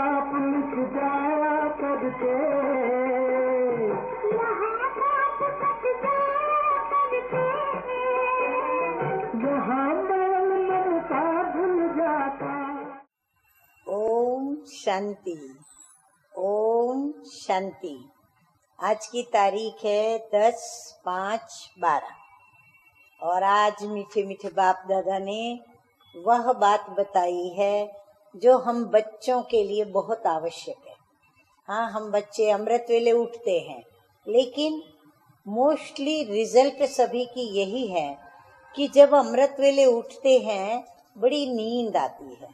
बाप लिख जाया करके, यहाँ बाप लिख जाया करके, यहाँ मैल ममता भूल जाता। ओम शांति, ओम शांति। आज की तारीख है 10/5/12 और आज मीठे मीठे बाप दादा ने वह बात बताई है जो हम बच्चों के लिए बहुत आवश्यक है। हाँ, हम बच्चे अमृत वेले उठते हैं, लेकिन मोस्टली रिजल्ट सभी की यही है कि जब अमृत वेले उठते हैं बड़ी नींद आती है,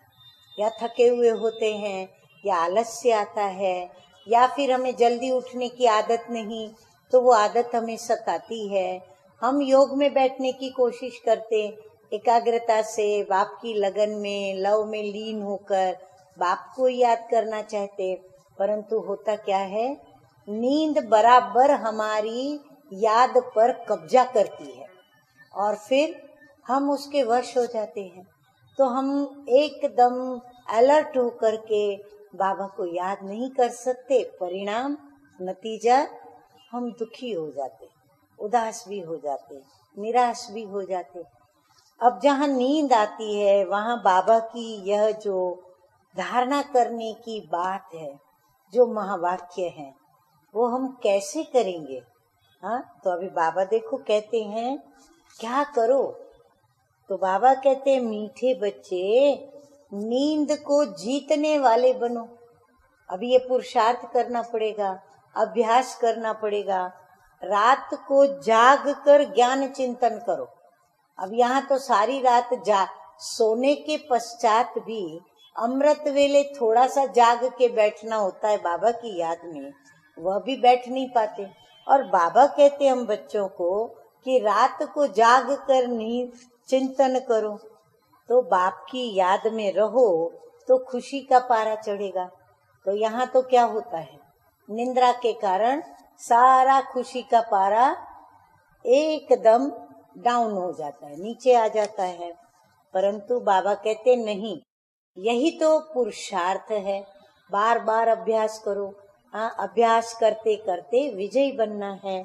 या थके हुए होते हैं, या आलस्य आता है, या फिर हमें जल्दी उठने की आदत नहीं, तो वो आदत हमें सताती है। हम योग में बैठने की कोशिश करते, एकाग्रता से बाप की लगन में, लव में लीन होकर बाप को याद करना चाहते, परंतु होता क्या है, नींद बराबर हमारी याद पर कब्जा करती है और फिर हम उसके वश हो जाते हैं। तो हम एकदम अलर्ट होकर के बाबा को याद नहीं कर सकते। परिणाम, नतीजा, हम दुखी हो जाते, उदास भी हो जाते, निराश भी हो जाते। अब जहाँ नींद आती है वहाँ बाबा की यह जो धारणा करने की बात है, जो महावाक्य है, वो हम कैसे करेंगे? हाँ, तो अभी बाबा देखो कहते हैं क्या करो, तो बाबा कहते हैं मीठे बच्चे नींद को जीतने वाले बनो। अभी ये पुरुषार्थ करना पड़ेगा, अभ्यास करना पड़ेगा। रात को जाग कर ज्ञान चिंतन करो। अब यहाँ तो सारी रात सोने के पश्चात भी अमृत वेले थोड़ा सा जाग के बैठना होता है बाबा की याद में, वह भी बैठ नहीं पाते। और बाबा कहते हम बच्चों को कि रात को जाग कर नींद चिंतन करो, तो बाप की याद में रहो तो खुशी का पारा चढ़ेगा। तो यहाँ तो क्या होता है, निंद्रा के कारण सारा खुशी का पारा एकदम डाउन हो जाता है, नीचे आ जाता है। परंतु बाबा कहते नहीं, यही तो पुरुषार्थ है, बार बार अभ्यास करो। हाँ, अभ्यास करते करते विजयी बनना है।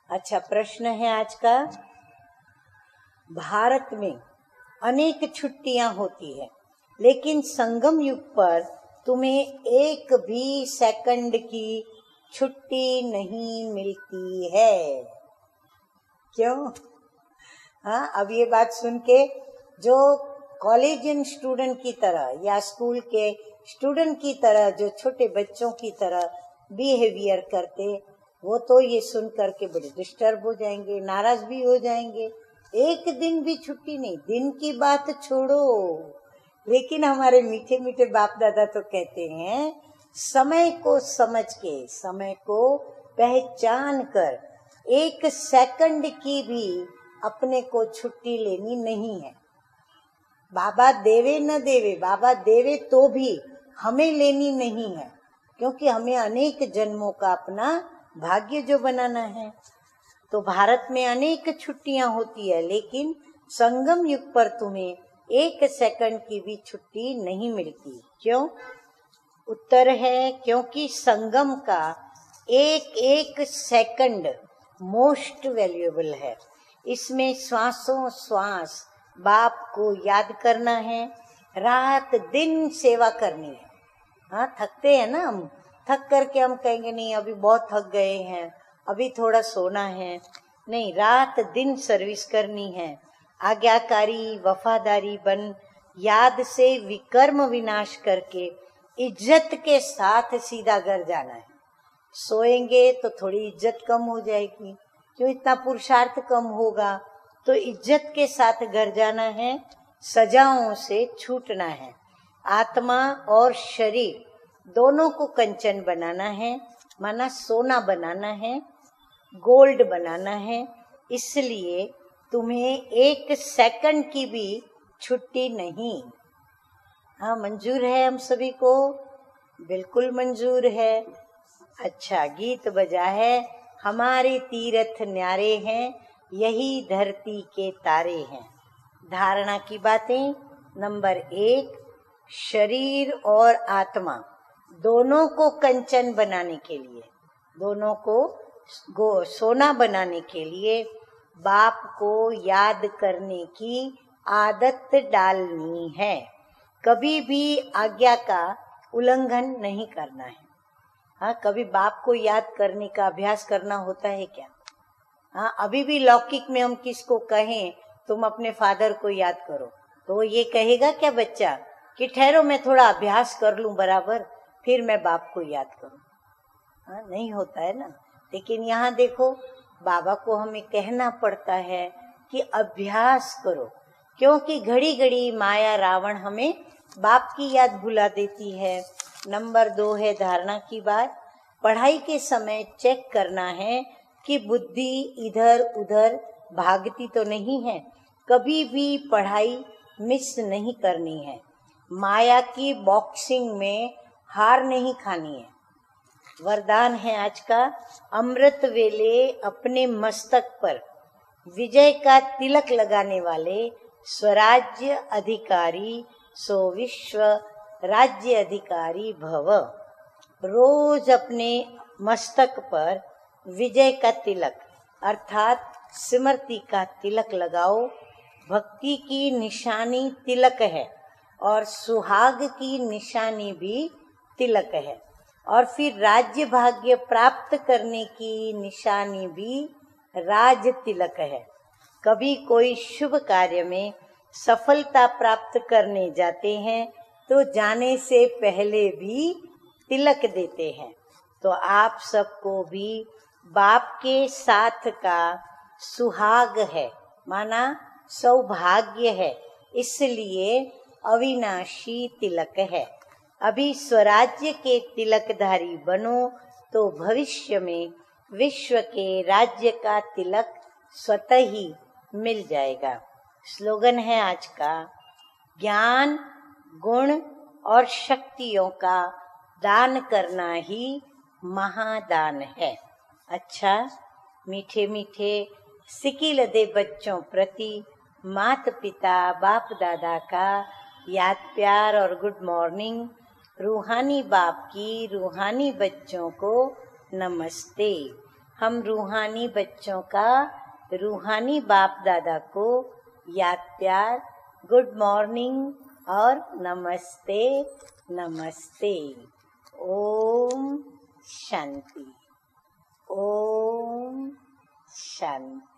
अच्छा, प्रश्न है आज का, भारत में अनेक छुट्टियां होती है, लेकिन संगम युग पर तुम्हें एक भी सेकंड की छुट्टी नहीं मिलती है। क्यों? हाँ, अब ये बात सुन के जो कॉलेजियन स्टूडेंट की तरह या स्कूल के स्टूडेंट की तरह, जो छोटे बच्चों की तरह बिहेवियर करते, वो तो ये सुन करके बड़े डिस्टर्ब हो जाएंगे, नाराज भी हो जाएंगे। एक दिन भी छुट्टी नहीं, दिन की बात छोड़ो। लेकिन हमारे मीठे मीठे बाप दादा तो कहते हैं समय को समझ के, समय को पहचान कर, एक सेकंड की भी अपने को छुट्टी लेनी नहीं है। बाबा देवे न देवे, बाबा देवे तो भी हमें लेनी नहीं है, क्योंकि हमें अनेक जन्मों का अपना भाग्य जो बनाना है। तो भारत में अनेक छुट्टियां होती है, लेकिन संगम युग पर तुम्हें एक सेकंड की भी छुट्टी नहीं मिलती। क्यों? उत्तर है, क्योंकि संगम का एक एक सेकंड मोस्ट वैल्यूएबल है। इसमें श्वासों श्वास बाप को याद करना है, रात दिन सेवा करनी है। हाँ, थकते हैं ना हम, थक करके हम कहेंगे नहीं अभी बहुत थक गए हैं, अभी थोड़ा सोना है। नहीं, रात दिन सर्विस करनी है। आज्ञाकारी वफादारी बन याद से विकर्म विनाश करके इज्जत के साथ सीधा घर जाना है। सोएंगे तो थोड़ी इज्जत कम हो जाएगी, क्यों? इतना पुरुषार्थ कम होगा। तो इज्जत के साथ घर जाना है, सजाओं से छूटना है। आत्मा और शरीर दोनों को कंचन बनाना है, माना सोना बनाना है, गोल्ड बनाना है। इसलिए तुम्हें एक सेकंड की भी छुट्टी नहीं। हाँ, मंजूर है हम सभी को? बिल्कुल मंजूर है। अच्छा, गीत बजा है, हमारे तीर्थ न्यारे हैं, यही धरती के तारे हैं। धारणा की बातें। नंबर 1, शरीर और आत्मा दोनों को कंचन बनाने के लिए, दोनों को सोना बनाने के लिए बाप को याद करने की आदत डालनी है। कभी भी आज्ञा का उल्लंघन नहीं करना है। हाँ, कभी बाप को याद करने का अभ्यास करना होता है क्या? हाँ, अभी भी लौकिक में हम किसको कहें तुम अपने फादर को याद करो, तो वो ये कहेगा क्या बच्चा कि ठहरो मैं थोड़ा अभ्यास कर लूं बराबर, फिर मैं बाप को याद करूं? हाँ, नहीं होता है ना। लेकिन यहाँ देखो, बाबा को हमें कहना पड़ता है कि अभ्यास करो, क्योंकि घड़ी घड़ी माया रावण हमें बाप की याद भुला देती है। नंबर 2 है धारणा की बात। पढ़ाई के समय चेक करना है कि बुद्धि इधर उधर भागती तो नहीं है। कभी भी पढ़ाई मिस नहीं करनी है। माया की बॉक्सिंग में हार नहीं खानी है। वरदान है आज का, अमृत वेले अपने मस्तक पर विजय का तिलक लगाने वाले स्वराज्य अधिकारी सो विश्व राज्य अधिकारी भव। रोज अपने मस्तक पर विजय का तिलक अर्थात स्मृति का तिलक लगाओ। भक्ति की निशानी तिलक है और सुहाग की निशानी भी तिलक है, और फिर राज्य भाग्य प्राप्त करने की निशानी भी राज तिलक है। कभी कोई शुभ कार्य में सफलता प्राप्त करने जाते हैं तो जाने से पहले भी तिलक देते हैं। तो आप सबको भी बाप के साथ का सुहाग है, माना सौभाग्य है, इसलिए अविनाशी तिलक है। अभी स्वराज्य के तिलकधारी बनो तो भविष्य में विश्व के राज्य का तिलक स्वतः ही मिल जाएगा। स्लोगन है आज का, ज्ञान गुण और शक्तियों का दान करना ही महादान है। अच्छा, मीठे मीठे सिकिल दे बच्चों प्रति माता पिता बाप दादा का याद प्यार और गुड मॉर्निंग। रूहानी बाप की रूहानी बच्चों को नमस्ते। हम रूहानी बच्चों का रूहानी बाप दादा को याद प्यार, गुड मॉर्निंग और नमस्ते नमस्ते। ओम शांति, ओम शांति।